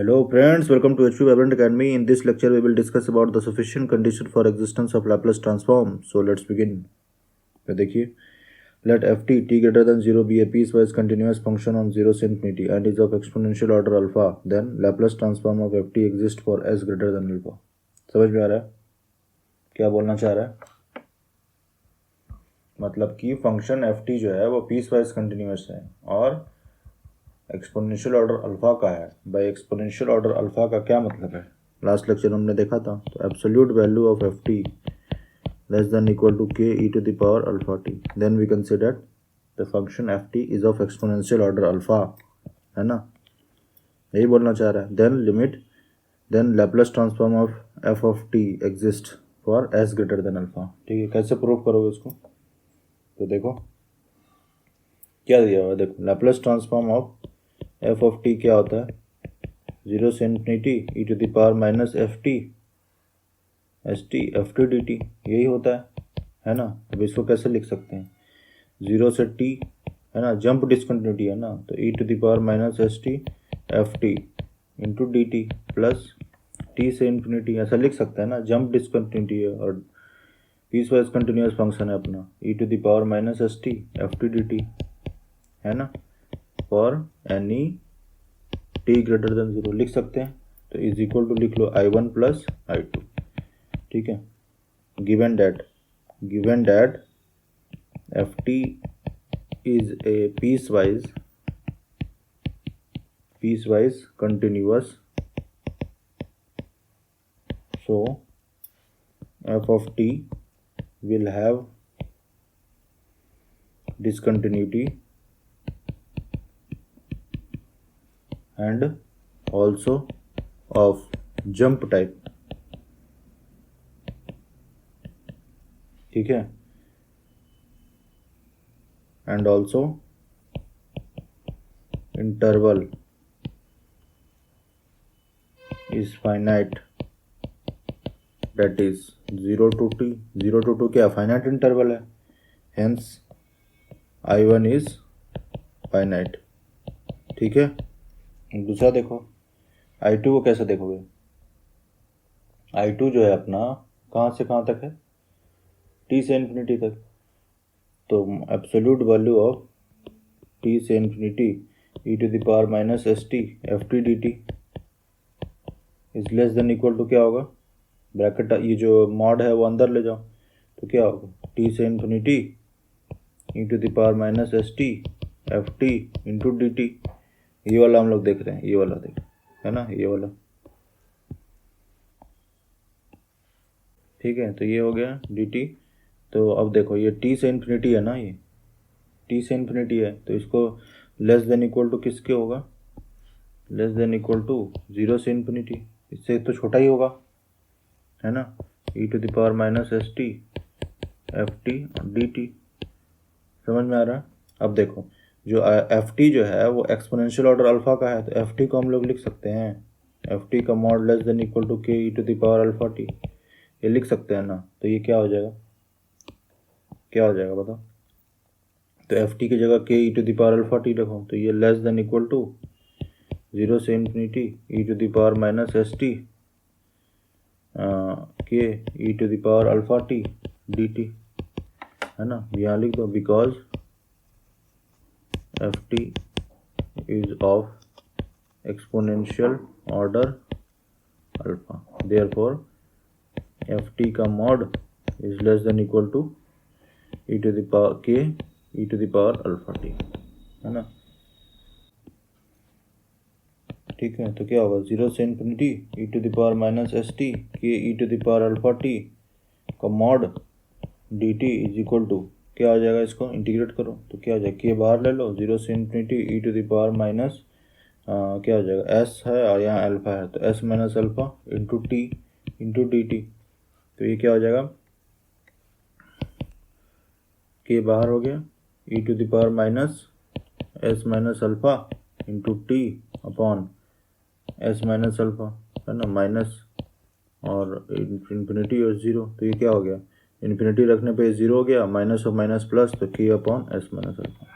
Hello friends, welcome to HP Vibrant Academy. In this lecture, we will discuss about the sufficient condition for existence of Laplace transform. So let's begin. तो देखिए, let ft t greater than 0 be a piecewise continuous function on 0 से infinity and is of exponential order alpha. Then Laplace transform of ft exists for s greater than alpha. समझ में आ रहा है क्या बोलना चाह रहा है? मतलब कि फंक्शन ft जो है वो पीसवाइज कंटिन्यूस है और एक्सपोनेंशियल ऑर्डर अल्फा का है। बाय एक्सपोनेंशियल ऑर्डर अल्फा का क्या मतलब है? लास्ट लेक्चर हमने देखा था। तो absolute value of F T less than equal to K E to the power alpha T, then we consider the function F T is of exponential order alpha, है ना? यही बोलना चाह रहा है। Then limit, then Laplace transform of F of T exist for S greater than alpha. ठीक है, कैसे प्रूव करोगे उसको? तो देखो क्या दिया हुआ है, देखो Laplace transform of F of T क्या होता है? 0 से infinity E to the power minus F T S T F T D T, यही होता है ना? अब इसको कैसे लिख सकते हैं? 0 से टी है ना, जंप डिसकंटिन्यूटी है ना, तो E to the power minus S T F T into D T plus T से इन्फिनिटी, ऐसा लिख सकते हैं ना? जंप डिसकंटिन्यूटी है और पीस वाइज कंटिन्यूस फंक्शन है अपना, E to the power minus S T F T D T, है ना? For any T greater than 0 लिख सकते हैं। तो इज इक्वल टू लिख लो I1 प्लस I2। ठीक है, given that F T is a piecewise continuous, so F of T will have discontinuity and also of jump type। ठीक है, and also interval is finite, that is 0 to t। 0 to 2 क्या finite interval है, hence I1 is finite। ठीक है, दूसरा देखो I2 को कैसे देखोगे? I2 जो है अपना कहाँ से कहाँ तक है? t से इन्फिनिटी तक। तो एब्सोल्यूट वैल्यू ऑफ t से infinity E to the power minus S T F T D T is less than equal to क्या होगा? ब्रैकेट ये जो मॉड है वो अंदर ले जाओ, तो क्या होगा? t से infinity E to the power minus S T F T into D T. ये वाला हम लोग देख रहे हैं, ये वाला देख, है ना, ये वाला। ठीक है, तो ये हो गया डी टी। तो अब देखो ये t से इन्फिनिटी है ना, ये t से इन्फिनिटी है, तो इसको लेस देन इक्वल टू किसके होगा? लेस देन इक्वल टू 0 से इन्फिनिटी, इससे तो छोटा ही होगा, है ना? E to the power minus S T F T D T. समझ में आ रहा है? अब देखो जो एफ टी जो है वो एक्सपोनेंशियल ऑर्डर अल्फा का है, तो एफ टी को हम लोग लिख सकते हैं एफ टी का mod less than equal to K E to the power alpha T, ये लिख सकते हैं ना? तो ये क्या हो जाएगा? क्या हो जाएगा बताओ? तो एफ टी की जगह K E to the power alpha T रखो, तो ये लेस देन इक्वल टू 0 से infinity E to the power minus S T K E to the power alpha T D T, है ना? यहाँ लिख दो because F T is of exponential order alpha, therefore F T का mod is less than equal to E to the power K E to the power alpha T, है ना? ठीक है, तो क्या होगा? 0 से infinity E to the power minus S T K E to the power alpha T का mod D T is equal to क्या हो जाएगा? इसको इंटीग्रेट करो तो क्या हो जाएगा? के बाहर ले लो, 0 से infinity E to the power minus क्या हो जाएगा? एस है और यहाँ अल्फा है, तो S minus alpha into T into D T, तो ये क्या हो जाएगा? के बाहर हो गया, E to the power minus S minus alpha into T upon S minus alpha, है ना? माइनस और इन्फिनिटी और 0, तो ये क्या हो गया? इन्फिनिटी रखने पे 0 हो गया, माइनस और माइनस प्लस, तो के अपॉन एस माइनस अल्फा।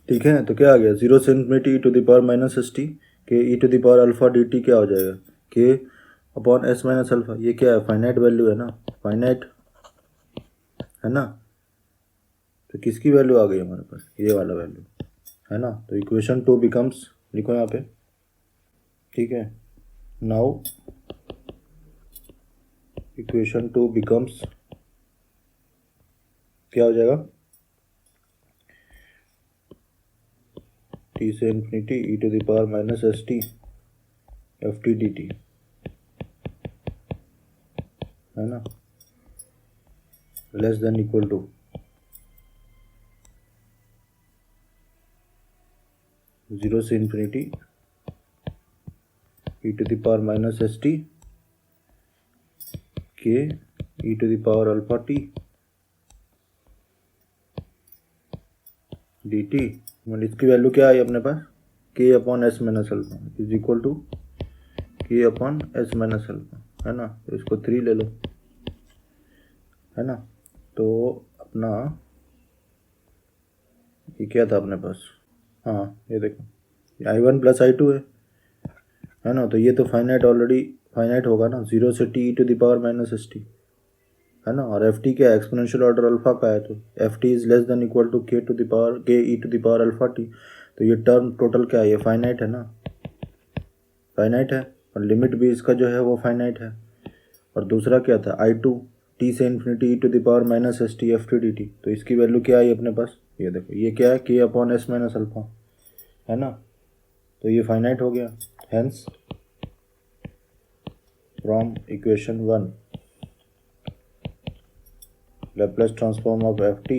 ठीक है, तो क्या आ गया? 0 से infinity to the power minus S T K E to the power alpha D T क्या हो जाएगा, के अपॉन एस माइनस अल्फा। ये क्या है, फाइनाइट वैल्यू है ना, फाइनाइट है ना, तो किसकी वैल्यू आ गई हमारे पास, ये वाला वैल्यू है ना। तो इक्वेशन 2 बिकम्स, लिखो यहाँ पे, ठीक है। नाउ इक्वेशन 2 बिकम्स क्या हो जाएगा, टी से infinity E to the power minus S T F T D T, है ना, लेस देन इक्वल टू 0 से infinity E to the power minus S T K E to the power alpha T D T. मतलब इसकी value क्या आई अपने पास, K upon S minus alpha is equal to K upon S minus alpha, है ना। तो इसको 3 ले लो, है ना। तो अपना ये क्या था अपने पास, हाँ ये देखो I1 प्लस I2 है ना। तो ये तो फाइनाइट, ऑलरेडी फाइनाइट होगा ना, 0 से T to the power minus S T, है ना। और एफ टी क्या है, एक्सपोनेंशियल ऑर्डर अल्फा का है, तो F T is less than equal to K to the power K E to the power alpha T. तो ये टर्म टोटल क्या है, ये फाइनाइट है ना, फाइनाइट है, और लिमिट भी इसका जो है वो फाइनाइट है। और दूसरा क्या था, I2 टी से infinity E to the power minus S T F T D T. तो इसकी वैल्यू क्या आई अपने पास, ये देखो, ये क्या है, k upon S minus alpha, है ना। तो ये फाइनाइट हो गया। Hence from equation 1 Laplace transform of ft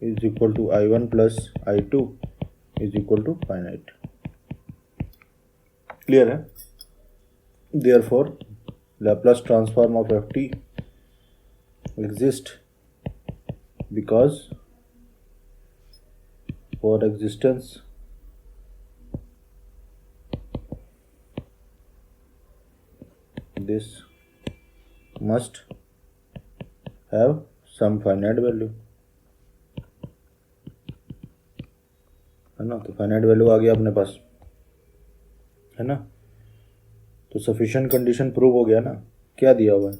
is equal to I1 plus I2 is equal to finite. Clear है? Therefore, Laplace transform of ft exists because for existence this must have some finite value, है ना। तो finite value आ गया अपने पास, है ना। तो sufficient condition prove हो गया ना। क्या दिया हुआ है,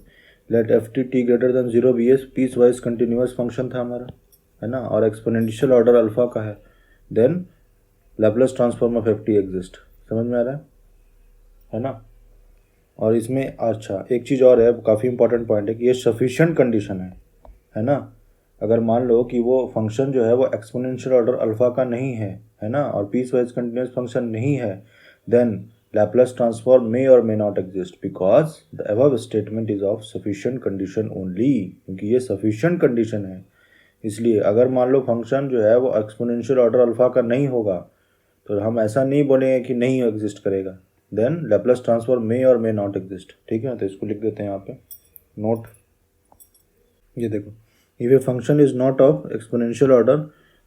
let F T T greater than 0 be as piecewise continuous function था हमारा, है ना, और एक्सपोनेंशियल ऑर्डर अल्फा का है, then Laplace transform of F T exist. समझ में आ रहा है ना। और इसमें अच्छा एक चीज़ और है, काफ़ी इंपॉर्टेंट पॉइंट है कि ये सफिशिएंट कंडीशन है ना। अगर मान लो कि वो फंक्शन जो है वो एक्सपोनेंशियल ऑर्डर अल्फा का नहीं है ना, और पीस वाइज कंटिन्यूस फंक्शन नहीं है, देन लैप्लेस ट्रांसफॉर्म मे और may not exist because the above statement is of sufficient condition only. क्योंकि ये सफिशिएंट कंडीशन है, इसलिए अगर मान लो फंक्शन जो है वो एक्सपोनेंशियल ऑर्डर अल्फा का नहीं होगा तो हम ऐसा नहीं बोलेंगे कि नहीं एग्जिस्ट करेगा, देन लैप्लेस ट्रांसफॉर्म मे और मे नॉट एग्जिस्ट। ठीक है, तो इसको लिख देते हैं यहाँ पे नोट। ये देखो, if a function is not of exponential order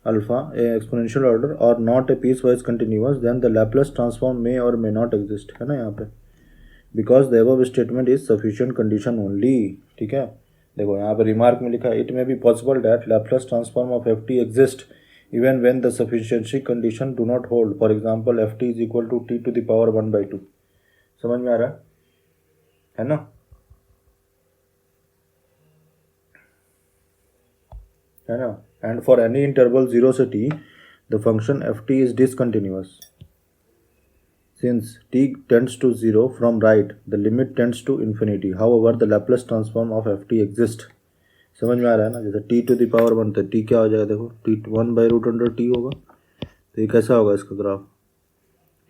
alpha, a exponential order or not a piecewise continuous, then the Laplace transform may or may not exist, है ना यहाँ पे, because the above statement is sufficient condition only। ठीक है, देखो यहाँ पे remark में लिखा है, it may be possible that Laplace transform of ft exist even when the sufficiency condition do not hold, for example ft is equal to t to the power 1/2। समझ में आ रहा है ना। है ना, एंड फॉर एनी इंटरवल 0 से t the function F T is discontinuous since t tends to 0 from right the limit tends to infinity, however the Laplace transform of F T exist. समझ में आ रहा है ना। जैसे t टू द पावर 1 तो t क्या हो जाएगा, देखो t 1/√t होगा। तो ये कैसा होगा इसका ग्राफ,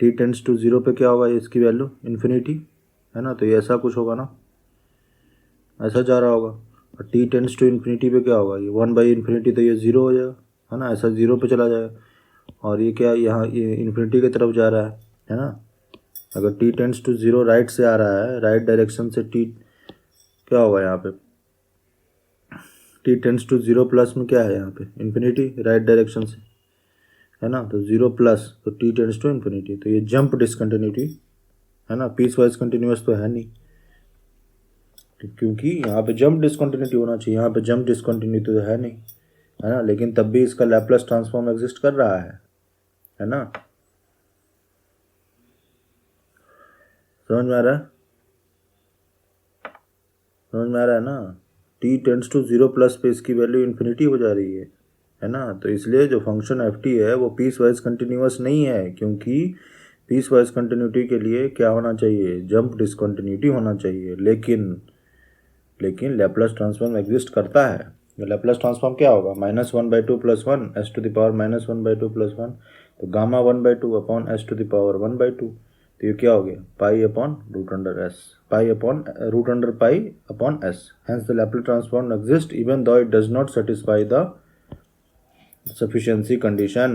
t टेंड्स टू 0 पे क्या होगा, इसकी वैल्यू इन्फिनिटी, है ना। तो ये ऐसा कुछ होगा ना, ऐसा जा रहा होगा। और t टेंड्स टू इन्फिनिटी पे क्या होगा, ये 1/∞, तो ये 0 हो जाएगा, है ना, ऐसा 0 पे चला जाएगा। और ये क्या, यहाँ ये इन्फिनिटी की तरफ जा रहा है ना। अगर t टेंड्स टू 0 राइट से आ रहा है, राइट डायरेक्शन से t क्या होगा यहाँ पे, t टेंड्स टू 0 प्लस में क्या है यहाँ पे इन्फिनिटी, राइट डायरेक्शन से, है ना। तो 0 प्लस तो t टेंड्स टू इन्फिनिटी, तो ये जंप डिसकंटिन्यूटी है ना, पीस वाइज कंटिन्यूस तो है नहीं, क्योंकि यहाँ पे जंप डिसकंटिन्यूटी होना चाहिए, यहाँ पे जंप डिसकंटिन्यूटी तो है नहीं, है ना। लेकिन तब भी इसका लैप्लेस ट्रांसफॉर्म एग्जिस्ट कर रहा है ना। समझ में आ रहा है? समझ में आ रहा है ना? t टेंड्स टू 0 प्लस पे इसकी वैल्यू इन्फिनिटी हो जा रही है ना? तो इसलिए जो फंक्शन एफ टी है वो पीस वाइज कंटिन्यूस नहीं है, क्योंकि पीस वाइज कंटिन्यूटी के लिए क्या होना चाहिए? जंप डिसकंटिन्यूटी होना चाहिए। लेकिन लैपलास ट्रांसफॉर्म एग्जिस्ट करता है। लैपलास ट्रांसफॉर्म क्या होगा? -1/2 + 1 s टू द पावर -1/2 + 1, तो gamma 1/2 upon s to the power 1/2, तो ये क्या हो गया? Pi upon root under s, pi upon root under pi upon s। Hence the Laplace transform exist even though it does not satisfy the sufficiency condition.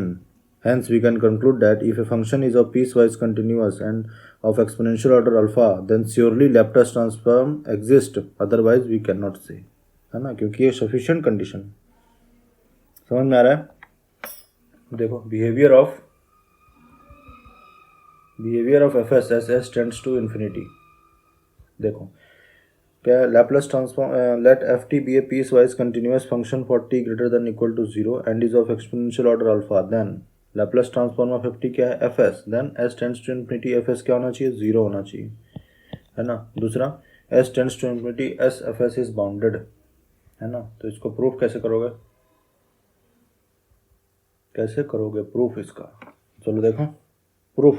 Hence, we can conclude that if a function is of piecewise continuous and of exponential order alpha, then surely Laplace transform exists. Otherwise, we cannot say. है ना? क्योंकि ये sufficient condition। समझ में आ रहा है? देखो behavior of fs as s tends to infinity। देखो क्या Laplace transform let ft be a piecewise continuous function for t greater than equal to 0 and is of exponential order alpha, then Laplace transform of ft क्या है? fs, then s tends to infinity fs क्या होना चाहिए? 0 होना चाहिए, है ना? दूसरा s tends to infinity s fs is bounded, है ना? तो इसको प्रूफ कैसे करोगे? प्रूफ इसका? चलो देखो प्रूफ।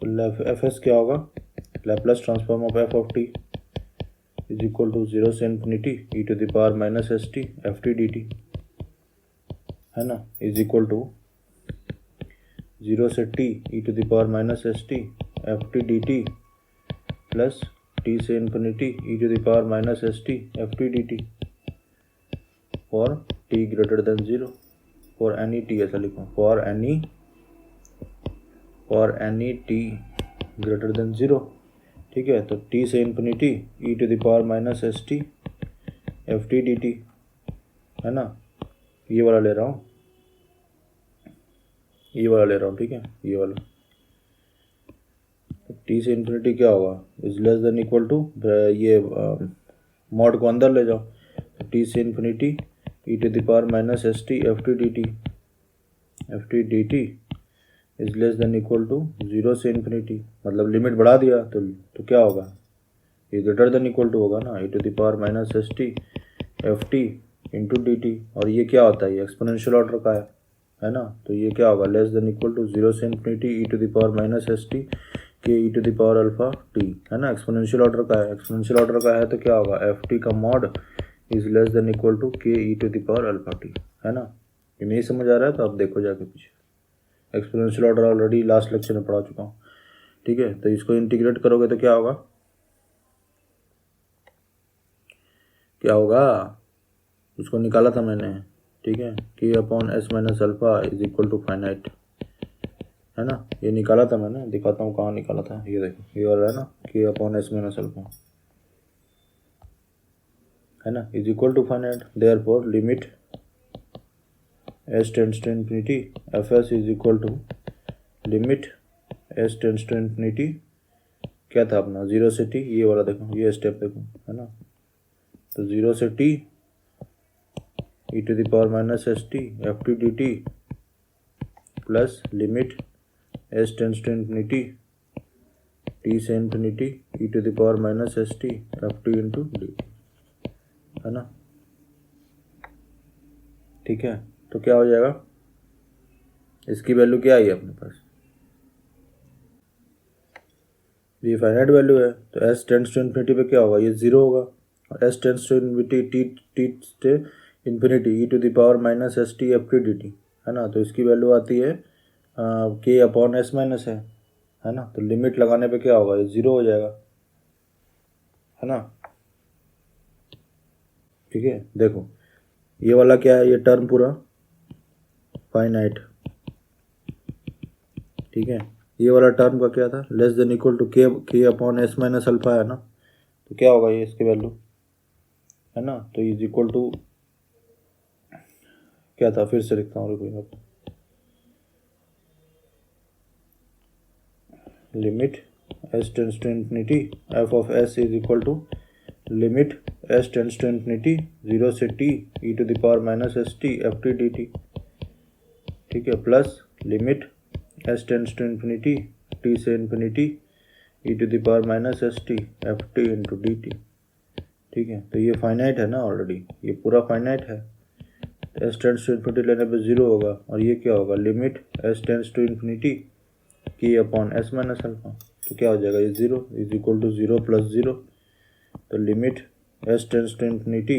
एफ एस क्या होगा? Laplace transform of F of T is equal to 0 से infinity E to the power minus S T F T D T, है ना? इज इक्वल टू 0 से T E to the power minus S T F T D T plus T से infinity E to the power minus S T F T D T for T greater than 0, for any T, ऐसा लिखो, for any T greater than 0। ठीक है, तो t से infinity E to the power minus S T F T D T, है ना? ये वाला ले रहा हूँ, ठीक है, ये वाला। तो t से इन्फिनिटी क्या होगा? Is less than equal to, ये मॉड को अंदर ले जाओ, तो t से infinity E to the power minus S T F T D T is less than equal to 0 से इन्फिनिटी, मतलब लिमिट बढ़ा दिया तो क्या होगा? ये ग्रेटर देन इक्वल टू होगा ना, E to the power minus S T F T into D T, और ये क्या होता है? ये एक्सपोनेंशियल ऑर्डर का है ना? तो ये क्या होगा? लेस देन इक्वल टू 0 से infinity E to the power minus S T K E to the power alpha T, है ना? एक्सपोनेंशियल ऑर्डर का है, तो क्या होगा? एफ टी का mod is less than equal to K E to the power alpha T, है ना? ये नहीं समझ आ रहा है तो आप देखो जाके पीछे, exponential order already last lecture में पढ़ा चुका हूँ। ठीक है, तो इसको इंटीग्रेट करोगे तो क्या होगा? उसको निकाला था मैंने, ठीक है, k upon S minus alpha is equal to finite, है ना? ये निकाला था मैंने, दिखाता हूँ कहाँ निकाला था। ये देखो, ये वाला है ना, के अपॉन एस माइनस अल्फा, है ना, is equal to finite. Therefore limit s tends to infinity f S is equal to limit s tends to infinity, क्या था अपना? 0 से t, ये वाला देखो, ये स्टेप देखो, है ना? तो 0 से t e to the power minus S T F T D T plus limit s tends to infinity t से infinity E to the power minus S T F T into d, है ना? ठीक है, तो क्या हो जाएगा? इसकी वैल्यू क्या आई है अपने पास? ये फाइनाइट वैल्यू है, तो s टेंड्स टू इन्फिनिटी पे क्या होगा? ये 0 होगा, और s tends to infinity T से infinity E to the power minus S T F T D T, है ना? तो इसकी वैल्यू आती है के अपॉन एस माइनस है ना? तो लिमिट लगाने पे क्या होगा? ये 0 हो जाएगा, है ना? ठीक है, देखो ये वाला क्या है? ये टर्म पूरा फाइनाइट, ठीक है। ये वाला टर्म का क्या था? Less than equal to K upon S minus alpha, है ना? तो क्या होगा ये इसकी वैल्यू, है ना? तो इज इक्वल टू क्या था? फिर से लिखता हूँ, रुको, limit s tends to infinity f of s is equal to limit S tends to infinity 0 से t e to the power minus S T F T D t, ठीक है, plus limit S tends to infinity t से infinity e to the power minus S T F T into D t, ठीक है। तो ये finite है ना already, ये पूरा फाइनाइट है। एस टेंड्स टू इन्फिनिटी लेने पे 0 होगा, और ये क्या होगा, limit S tends to infinity k upon S minus alpha, तो क्या हो जाएगा, ये 0 इज इक्वल टू 0 प्लस 0। तो limit S tends to infinity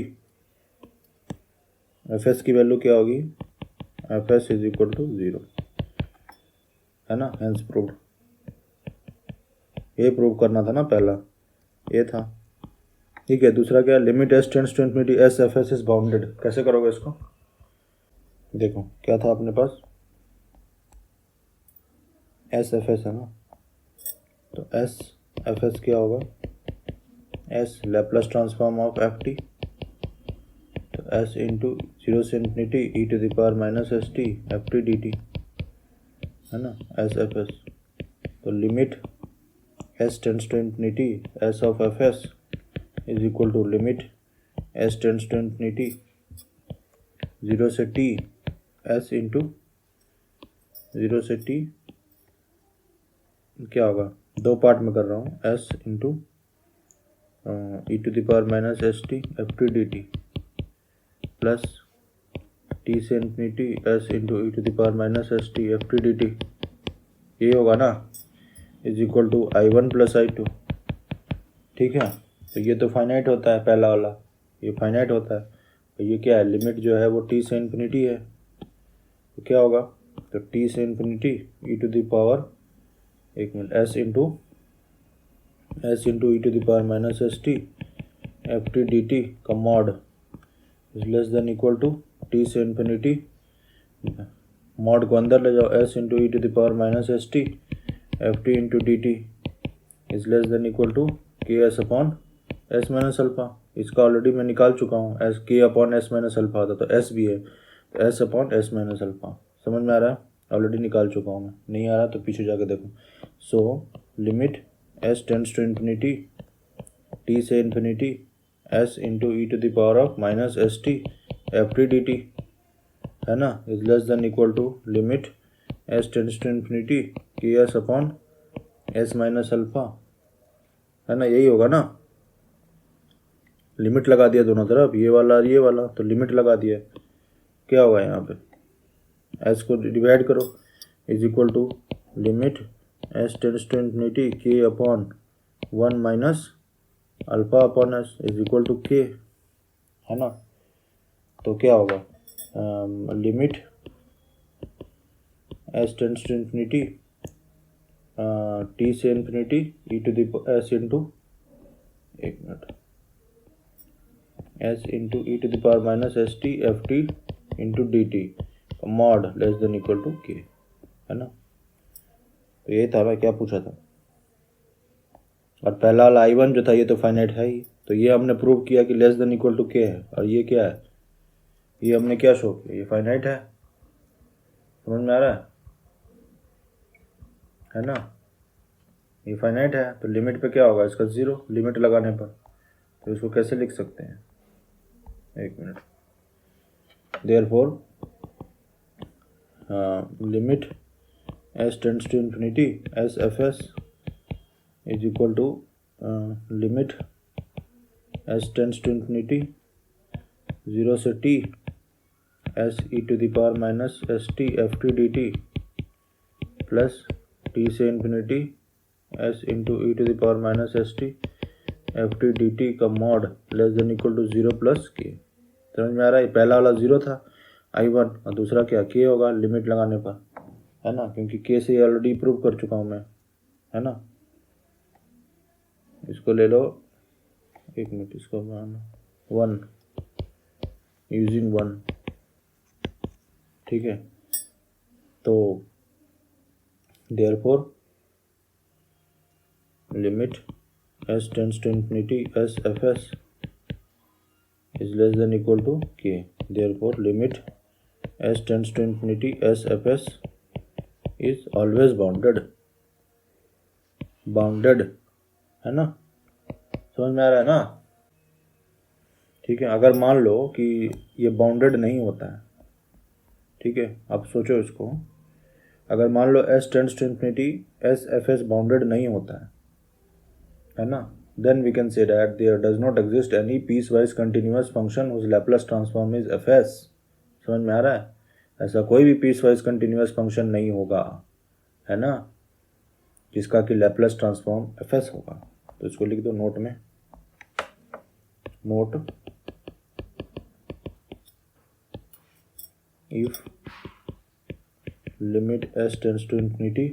f s की वैल्यू क्या होगी, f S is equal to 0, है ना, हेंस प्रूव्ड। ये प्रूव करना था ना पहला, ये था, ठीक है। दूसरा क्या है, limit S tends to infinity S F S is bounded. कैसे करोगे इसको, देखो क्या था अपने पास, एस एफ एस है ना, तो एस एफ एस क्या होगा, s Laplace transform of F t, तो एस इंटू 0 से infinity E to the power minus S T F T D T, है ना, एस एफ एस। तो limit S tends to infinity s of f S is equal to limit S tends to infinity 0 से T S into 0 से T, क्या होगा, दो part में कर रहा हूँ, S into E to the power minus S T F T D T, plus T से infinity S into E to the power minus S T F T D T, ये होगा ना, is equal to I1 plus I2, ठीक है। तो ये तो finite होता है पहला वाला, ये फाइनाइट होता है। तो ये क्या है, लिमिट जो है वो t से इन्फिनिटी है, तो क्या होगा, तो t से infinity E to the power, एक मिनट, s into E to the power minus S T F T D T का mod is less than equal to t से इन्फिनिटी, मॉड को अंदर ले जाओ, s into E to the power minus S T F T into D T is less than equal to K S upon S minus alpha. इसका already मैं निकाल चुका हूँ, एस के अपॉन एस माइनस अल्फा होता, तो S भी है, तो S upon S minus alpha. समझ में आ रहा है, ऑलरेडी निकाल चुका हूँ मैं, नहीं आ रहा तो पीछे जाके देखो। So limit S tends to infinity T से infinity S into E to the power of minus S T F T D T, है ना, is less than equal to limit S tends to infinity K S upon S minus alpha, है ना, यही होगा ना। Limit लगा दिया दोनों तरफ, ये वाला और ये वाला, तो लिमिट लगा दिया, क्या होगा यहाँ पे, एस को डिवाइड करो, is equal to limit S tends to infinity K upon 1 minus alpha upon S is equal to K, है ना। तो क्या होगा, limit S tends to infinity T से infinity E to the S into, एक मिनट, S into E to the power minus S T F T into D T mod less than equal to K, है ना। तो ये था, मैं क्या पूछा था, और पहला वाला I1 जो था ये तो फाइनाइट है ही, तो ये हमने प्रूव किया कि less than equal to K है, और ये क्या है, ये हमने क्या शो किया, ये फाइनाइट है। समझ में आ रहा है ना, ये फाइनाइट है, तो लिमिट पे क्या होगा इसका 0, लिमिट लगाने पर। तो इसको कैसे लिख सकते हैं, एक मिनट, therefore limit S tends to infinity S F S is equal to limit S tends to infinity 0 से t S E to the power minus S T F T D T plus t से infinity S into E to the power minus S T F T D T का mod less than equal to 0 plus K. समझ में आ रहा है, पहला वाला 0 था I1, और दूसरा क्या के होगा लिमिट लगाने पर, है ना, क्योंकि के से ऑलरेडी प्रूव कर चुका हूँ मैं, है ना। इसको ले लो, एक मिनट, इसको बनाना 1 यूजिंग 1, ठीक है। तो therefore limit S tends to infinity S F S is less than equal to K, therefore limit S tends to infinity S F S is always bounded, है ना। समझ में आ रहा है ना। ठीक है, अगर मान लो कि ये बाउंडेड नहीं होता है, ठीक है, आप सोचो इसको, अगर मान लो s tends to infinity, S F s bounded नहीं होता है ना, then we can say that there does not exist any piecewise continuous function whose Laplace transform is f s. समझ में आ रहा है? ऐसा कोई भी पीस वाइज कंटिन्यूअस फंक्शन नहीं होगा, है ना, जिसका कि लैपलेस ट्रांसफॉर्म एफ एस होगा। तो इसको लिख दो नोट में, note if limit s tends to infinity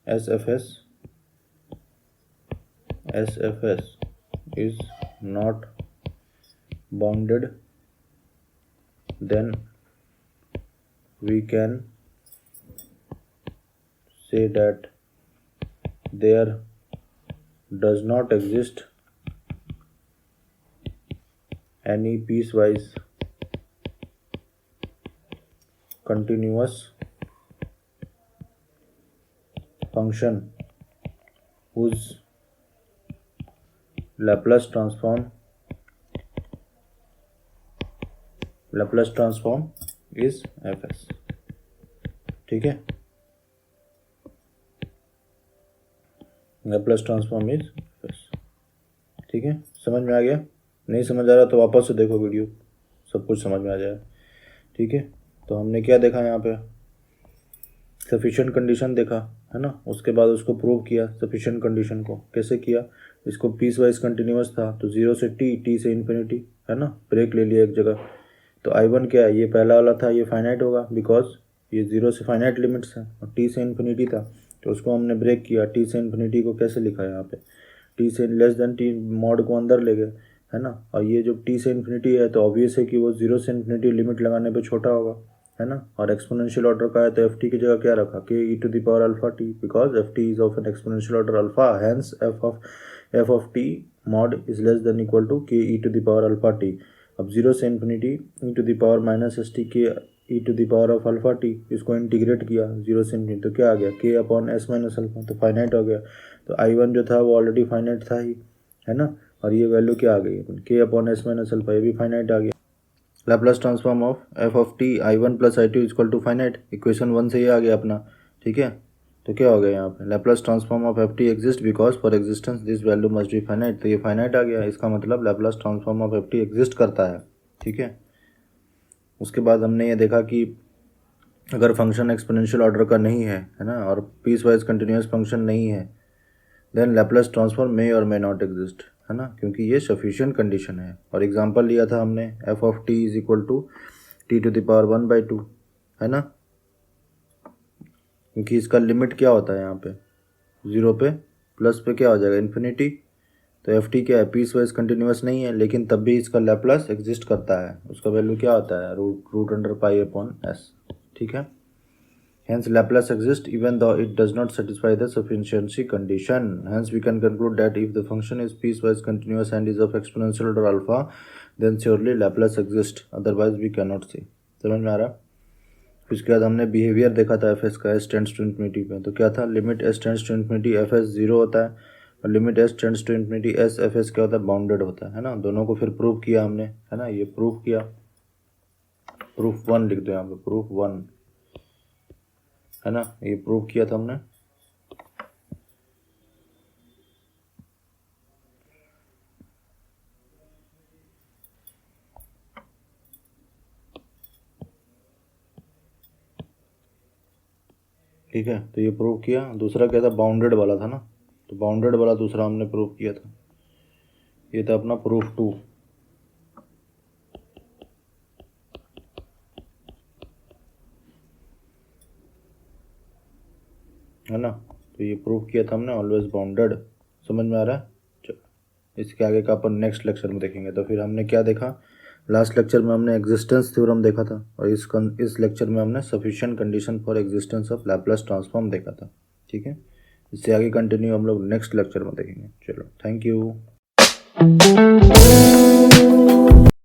sfs is not bounded, then we can say that there does not exist any piecewise continuous function whose Laplace transform is fs। ठीक है, Laplace transform is fs। ठीक है, समझ में आ गया? नहीं समझ आ रहा तो वापस से देखो वीडियो, सब कुछ समझ में आ जाएगा। ठीक है, तो हमने क्या देखा यहाँ पे, सफिशिएंट कंडीशन देखा, है ना, उसके बाद उसको प्रूव किया। सफिशिएंट कंडीशन को कैसे किया, इसको पीस वाइज कंटिन्यूअस था तो 0 से टी से इन्फिनिटी, है ना, ब्रेक ले लिया एक जगह। तो I1 क्या है, ये पहला वाला था, ये फाइनाइट होगा बिकॉज ये 0 से फाइनाइट लिमिट्स है, और टी से इन्फिनिटी था तो उसको हमने ब्रेक किया। टी से इन्फिनिटी को कैसे लिखा है यहाँ पे, टी से लेस देन टी मॉड को अंदर ले गए, है ना, और ये जो टी से इन्फिनिटी है तो ऑब्वियस है कि वो 0 से इन्फिनिटी लिमिट लगाने पे छोटा होगा, है ना, और एक्सपोनेंशियल ऑर्डर का है तो एफ टी की जगह क्या रखा, K E to the power alpha t, because F T is of an exponential order alpha, hence f of t mod is less than equal to K E to the power alpha t. अब 0 से infinity E to the power minus S T K E to the power of alpha t, इसको integrate किया 0 से infinity तो क्या आ गया, K upon S minus alpha, तो फाइनाइट हो गया। तो I1 जो था वो ऑलरेडी फाइनाइट था ही, है ना, और ये वैल्यू क्या आ गई, के अपॉन एस माइनस अल्फा, ये भी फाइनाइट आ गया। Laplace transform of F of t I1 plus I2 equal to finite, equation 1 से ये आ गया अपना। ठीक है, तो क्या हो गया यहाँ पे, Laplace transform of F T exist because for existence this value must be finite, तो ये फाइनाइट आ गया, इसका मतलब Laplace transform of F T exist करता है। ठीक है, उसके बाद हमने ये देखा कि अगर फंक्शन एक्सपोनेंशियल ऑर्डर का नहीं है ना, और पीस वाइज कंटिन्यूस फंक्शन नहीं है, देन लैपलेस ट्रांसफॉर्म मे और मे नॉट एग्जिस्ट, है ना, क्योंकि ये सफिशिएंट कंडीशन है। और एग्जांपल लिया था हमने f of T is equal to t to the power 1/2, है ना, क्योंकि इसका लिमिट क्या होता है यहाँ पे 0 पे, प्लस पे क्या हो जाएगा इन्फिनिटी। तो एफ टी क्या है, पीस वाइज कंटिन्यूस नहीं है, लेकिन तब भी इसका लैपलेस एग्जिस्ट करता है, उसका वैल्यू क्या होता है, root under pi upon s. ठीक है, hence Laplace exists even though it does not satisfy the sufficiency condition. Hence we can conclude that if the function is piecewise continuous and is of exponential order alpha, then surely Laplace exists, otherwise we cannot see। समझ में आ रहा? उसके बाद हमने behaviour देखा था f s का, s tends to infinity पे, तो क्या था, limit S tends to infinity f s 0 होता है, और limit S tends to infinity S F S क्या होता है, बाउंडेड होता है ना। दोनों को फिर प्रूव किया हमने, है ना, ये प्रूव किया, प्रूफ 1 लिख दो यहाँ पे, प्रूफ 1, है ना, ये प्रूव किया था हमने। ठीक है, तो ये प्रूव किया। दूसरा क्या था, बाउंडेड वाला था ना, तो बाउंडेड वाला दूसरा हमने प्रूव किया था, ये था अपना प्रूफ 2, है ना, तो ये प्रूव किया था हमने, ऑलवेज बाउंडेड। समझ में आ रहा है? चलो इसके आगे का अपन नेक्स्ट लेक्चर में देखेंगे। तो फिर हमने क्या देखा, लास्ट लेक्चर में हमने एग्जिस्टेंस थ्योरम देखा था, और इस लेक्चर में हमने sufficient condition for existence of Laplace transform देखा था। ठीक है, इससे आगे कंटिन्यू हम लोग नेक्स्ट लेक्चर में देखेंगे। चलो, थैंक यू।